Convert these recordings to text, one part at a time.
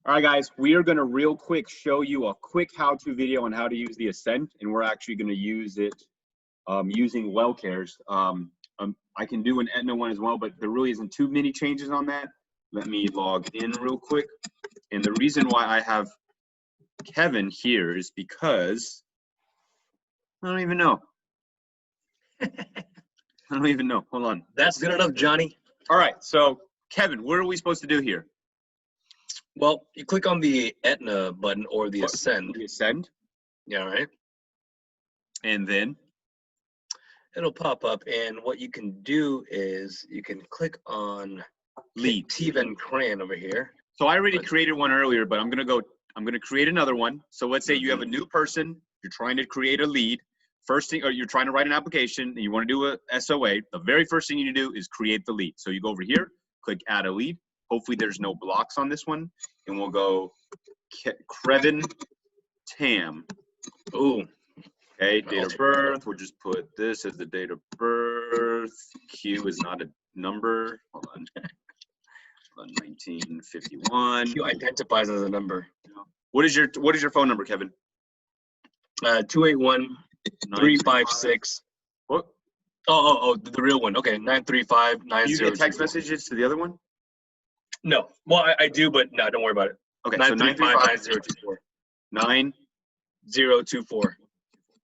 All right, guys, we are going to real quick show you a quick how-to video on how to use the Ascend, and we're actually going to use it using WellCares. I can do an Aetna one as well, but there really isn't too many changes on that. Let me log in real quick. And the reason why I have Kevin here is because I don't even know. I don't even know. Hold on. That's good enough, Johnny. All right, so Kevin, what are we supposed to do here? Well, you click on the Aetna button or the Ascend. The Ascend. Yeah, right. And then It'll pop up, and what you can do is you can click on lead. Teven Cran over here. So I already created one earlier, but I'm gonna create another one. So let's say you have a new person, you're trying to create a lead. First thing, or you're trying to write an application and you want to do a SOA, the very first thing you need to do is create the lead. So you go over here, click add a lead. Hopefully there's no blocks on this one. And we'll go Crevin Tam. Ooh. Okay, date of birth. We'll just put this as the date of birth. Q is not a number. Hold on. 1951. Q identifies as a number. What is your phone number, Kevin? 281-356. What? Oh, the real one. Okay, 935-90. Do you get text messages to the other one? No. Well, I do, but no, don't worry about it. Okay, 935-9024. 9024.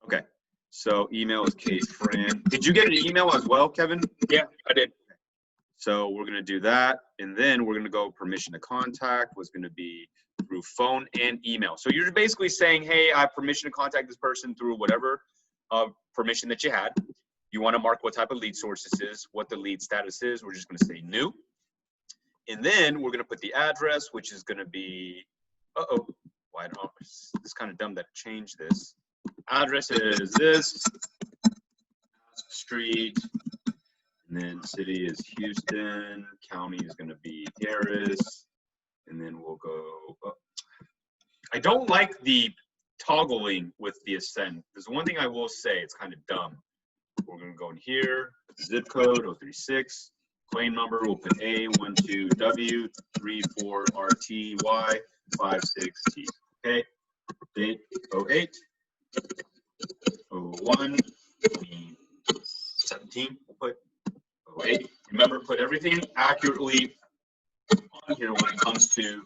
Okay. So email is KFran. Did you get an email as well, Kevin? Yeah, I did. So we're going to do that. And then we're going to go permission to contact was going to be through phone and email. So you're basically saying, hey, I have permission to contact this person through whatever permission that you had. You want to mark what type of lead source this is, what the lead status is. We're just going to say new. And then we're going to put the address, which is going to be, why don't, it's kind of dumb that I changed this. Address is this, street, and then city is Houston, county is going to be Harris, and then we'll go, I don't like the toggling with the Ascend. There's one thing I will say, it's kind of dumb. We're going to go in here, zip code 036, claim number, we'll put A12W34RTY56T, okay? Date 08, 01, 2017, we'll put 08. Remember, put everything accurately on here when it comes to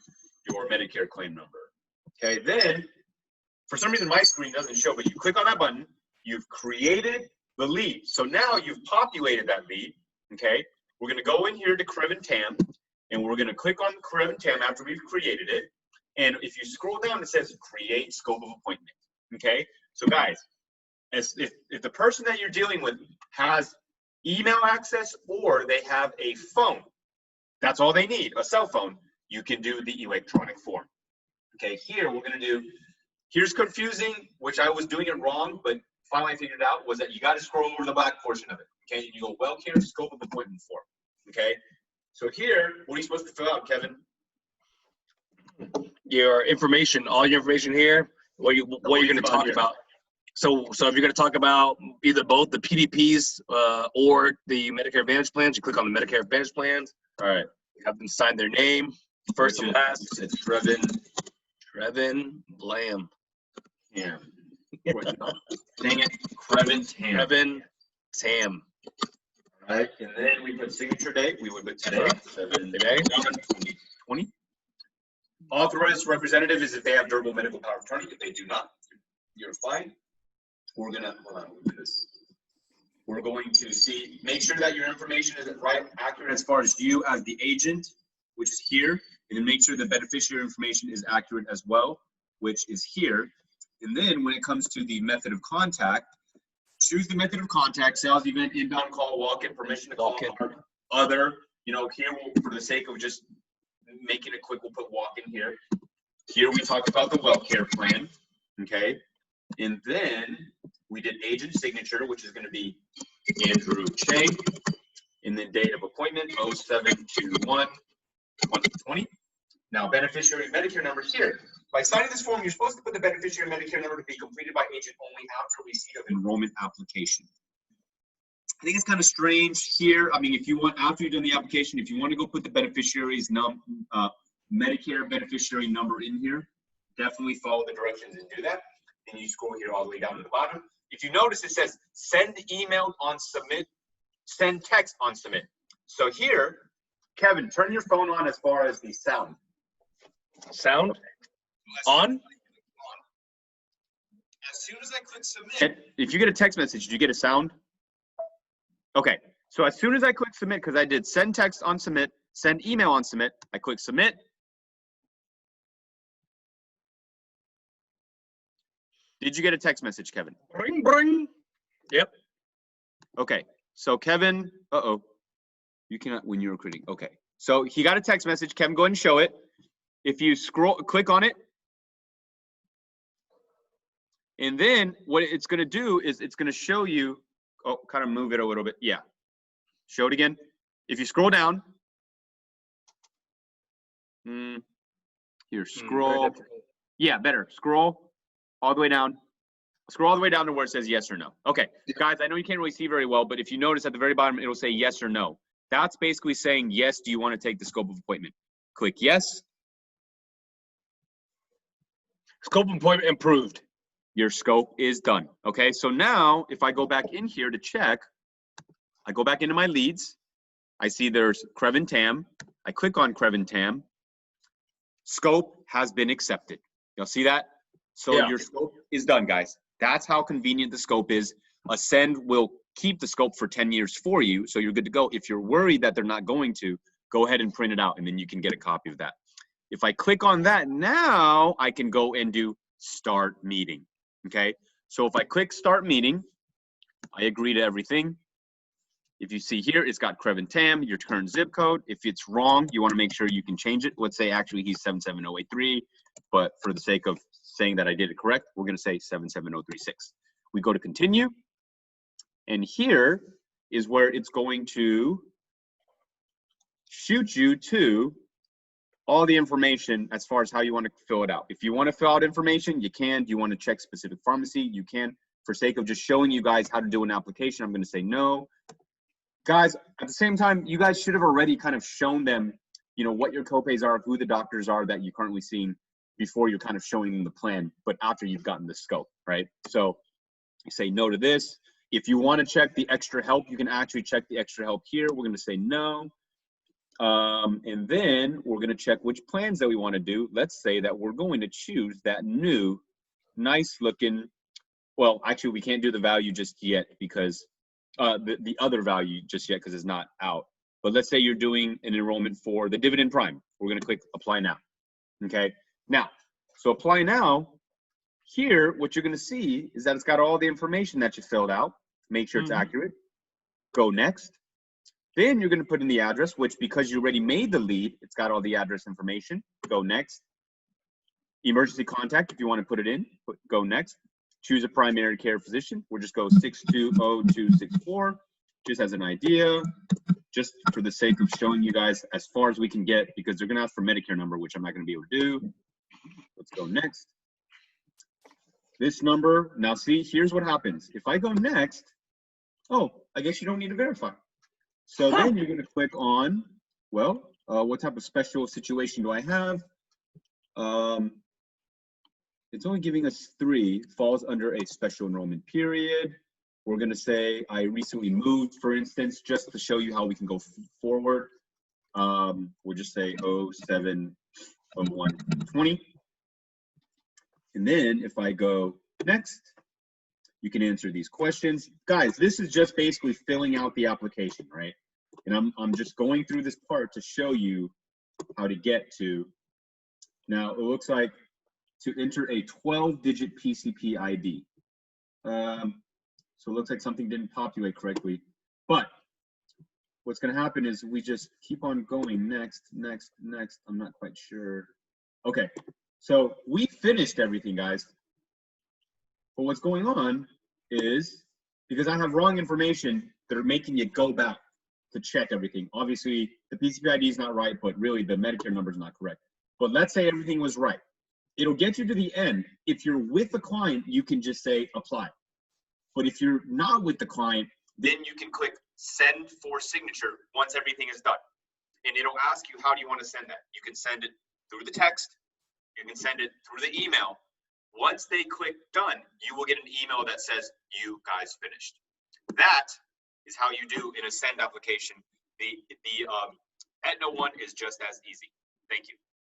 your Medicare claim number. Okay, then, for some reason my screen doesn't show, but you click on that button, you've created the lead. So now you've populated that lead, okay? We're gonna go in here to Crevin Tam, and we're gonna click on Crevin Tam after we've created it. And if you scroll down, it says create scope of appointment, okay? So guys, if the person that you're dealing with has email access or they have a phone, that's all they need, a cell phone, you can do the electronic form. Okay, here we're gonna do, here's confusing, which I was doing it wrong, but finally I figured it out, was that you gotta scroll over the back portion of it, okay? And you go, WellCare scope of appointment form, okay? So here, what are you supposed to fill out, Kevin? Your information, all your information here, what you're going to talk about. So if you're going to talk about either both the PDPs or the Medicare Advantage plans, you click on the Medicare Advantage plans. All right. You have them sign their name, first and last. It's Crevin Blam. Yeah. Dang it. Crevin Tam. Crevin Tam. All right. And then we put signature date. We would put today. Today. 2020. Authorized representative is if they have durable medical power of attorney. If they do not, you're fine. We're gonna hold on. We'll do this. We're going to see, make sure that your information is right, accurate as far as you as the agent, which is here, and then make sure the beneficiary information is accurate as well, which is here. And then when it comes to the method of contact, choose the method of contact: sales, event, inbound call, walk-in, permission to call, other. You know, here we'll, for the sake of just making it quick, we'll put walk-in here. Here we talked about the WellCare plan, okay? And then we did agent signature, which is going to be Andrew Che, and then date of appointment 07/21/2020. Now beneficiary Medicare number here. By signing this form, you're supposed to put the beneficiary Medicare number to be completed by agent only after receipt of enrollment application. I think it's kind of strange here. I mean, if you want, after you've done the application, if you want to go put the beneficiary's Medicare beneficiary number in here, definitely follow the directions and do that. And you scroll here all the way down to the bottom. If you notice, it says send email on submit, send text on submit. So here, Kevin, turn your phone on as far as the sound. Sound on? As soon as I click submit, if you get a text message, do you get a sound? Okay, so as soon as I click submit, because I did send text on submit, send email on submit, I click submit. Did you get a text message, Kevin? Bring, bring. Yep. Okay, so Kevin, you cannot when you're recruiting. Okay, so he got a text message. Kevin, go ahead and show it. If you click on it, and then what it's going to do is it's going to show you, kind of move it a little bit. Yeah, show it again. If you scroll down, here, scroll. Yeah, better. Scroll all the way down. Scroll all the way down to where it says yes or no. Okay, guys, I know you can't really see very well, but if you notice at the very bottom, it'll say yes or no. That's basically saying, yes, do you want to take the scope of appointment? Click yes. Scope of appointment improved. Your scope is done. Okay, so now if I go back in here to check, I go back into my leads. I see there's Crevin Tam. I click on Crevin Tam. Scope has been accepted. Y'all see that? So Yeah. Your scope is done, guys. That's how convenient the scope is. Ascend will keep the scope for 10 years for you, so you're good to go. If you're worried that they're not going to, go ahead and print it out, and then you can get a copy of that. If I click on that, now I can go and do start meeting, okay? So if I click start meeting, I agree to everything. If you see here, it's got Crevin Tam, your current zip code. If it's wrong, you want to make sure you can change it. Let's say actually he's 77083, but for the sake of saying that I did it correct, we're going to say 77036. We go to continue, and here is where it's going to shoot you to all the information as far as how you want to fill it out. If you want to fill out information, you can. Do you want to check specific pharmacy? You can. For sake of just showing you guys how to do an application, I'm going to say no. Guys, at the same time, you guys should have already kind of shown them, you know, what your copays are, who the doctors are that you're currently seeing before you're kind of showing them the plan, but after you've gotten the scope, right? So you say no to this. If you want to check the extra help, you can actually check the extra help here. We're going to say no. And then we're going to check which plans that we want to do. Let's say that we're going to choose that new, nice looking, well, actually we can't do the value just yet because the other value just yet because it's not out. But let's say you're doing an enrollment for the Dividend Prime. We're going to click apply now. Okay. Now, so apply now. Here, what you're going to see is that it's got all the information that you filled out. Make sure it's accurate. Go next. Then you're going to put in the address, which because you already made the lead, it's got all the address information. Go next. Emergency contact, if you want to put it in, go next. Choose a primary care physician. We'll just go 620264, just as an idea, just for the sake of showing you guys as far as we can get, because they're going to ask for Medicare number, which I'm not going to be able to do. Let's go next. This number, now see, here's what happens. If I go next, oh, I guess you don't need to verify. So then you're going to click on, well, what type of special situation do I have? It's only giving us 3, falls under a special enrollment period. We're going to say I recently moved, for instance, just to show you how we can go forward. We'll just say 07/01/20. And then if I go next, you can answer these questions. Guys, this is just basically filling out the application, right? And I'm just going through this part to show you how to get to. Now, it looks like to enter a 12-digit PCP ID. So it looks like something didn't populate correctly. But what's going to happen is we just keep on going next, next, next. I'm not quite sure. Okay, so we finished everything, guys. But what's going on is, because I have wrong information, they're making you go back to check everything. Obviously, the PCP ID is not right, but really the Medicare number is not correct. But let's say everything was right. It'll get you to the end. If you're with the client, you can just say apply. But if you're not with the client, then you can click send for signature once everything is done. And it'll ask you, how do you want to send that? You can send it through the text. You can send it through the email. Once they click done, you will get an email that says you guys finished. That is how you do in a send application. The Aetna one is just as easy. Thank you.